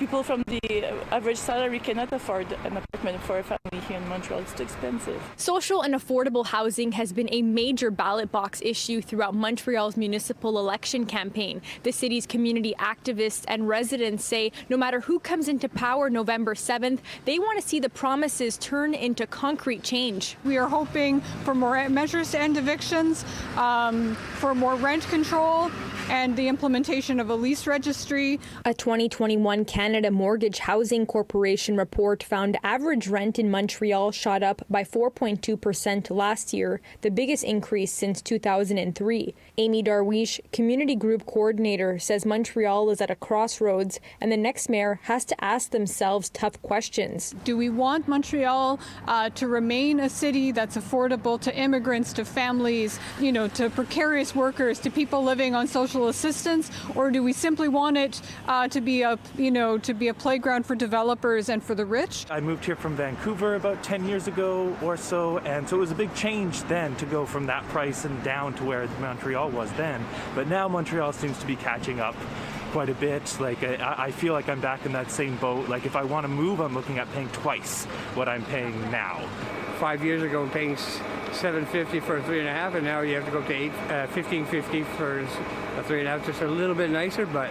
People from the average salary cannot afford an apartment for a family here in Montreal. It's too expensive. Social and affordable housing has been a major ballot box issue throughout Montreal's municipal election campaign. The city's community activists and residents say no matter who comes into power November 7th, they want to see the promises turn into concrete change. We are hoping for more measures to end evictions, for more rent control, and the implementation of a lease registry. A 2021 Canada Mortgage Housing Corporation report found average rent in Montreal shot up by 4.2% last year, the biggest increase since 2003. Amy Darwish, community group coordinator, says Montreal is at a crossroads and the next mayor has to ask themselves tough questions. Do we want Montreal to remain a city that's affordable to immigrants, to families, to precarious workers, to people living on social assistance, or do we simply want it to be a playground for developers and for the rich? I moved here from Vancouver about 10 years ago or so, and so it was a big change then to go from that price and down to where Montreal was then. But now Montreal seems to be catching up quite a bit. Like I feel like I'm back in that same boat. Like if I want to move, I'm looking at paying twice what I'm paying now. 5 years ago, paying $7.50 for a 3.5, and now you have to go up to $15.50 for a 3.5. Just a little bit nicer, but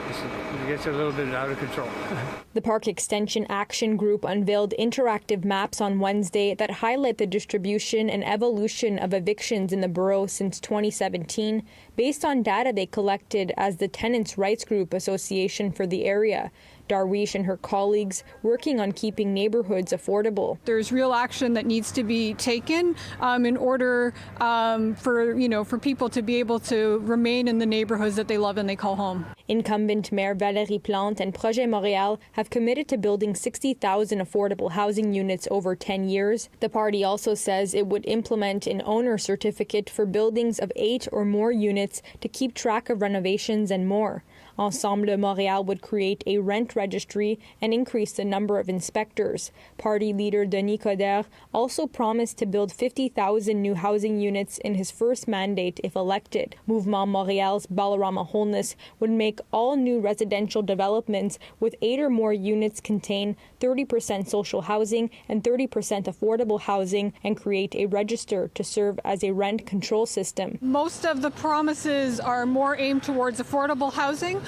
it gets a little bit out of control. The Parc-Extension Action Group unveiled interactive maps on Wednesday that highlight the distribution and evolution of evictions in the borough since 2017, based on data they collected as the Tenants' Rights Group Association for the area. Darwish and her colleagues working on keeping neighborhoods affordable. There's real action that needs to be taken in order for people to be able to remain in the neighborhoods that they love and they call home. Incumbent Mayor Valérie Plante and Projet Montreal have committed to building 60,000 affordable housing units over 10 years. The party also says it would implement an owner certificate for buildings of 8 or more units to keep track of renovations and more. Ensemble Montréal would create a rent registry and increase the number of inspectors. Party leader Denis Coderre also promised to build 50,000 new housing units in his first mandate if elected. Mouvement Montréal's Balarama Holness would make all new residential developments with 8 or more units contain 30% social housing and 30% affordable housing and create a register to serve as a rent control system. Most of the promises are more aimed towards affordable housing,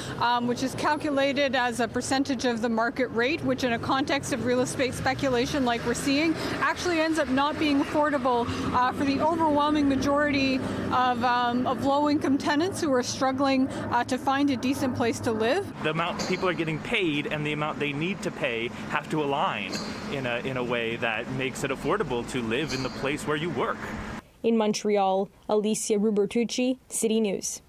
which is calculated as a percentage of the market rate, which in a context of real estate speculation like we're seeing, actually ends up not being affordable for the overwhelming majority of low-income tenants who are struggling to find a decent place to live. The amount people are getting paid and the amount they need to pay have to align in a way that makes it affordable to live in the place where you work. In Montreal, Alyssia Rubertucci, City News.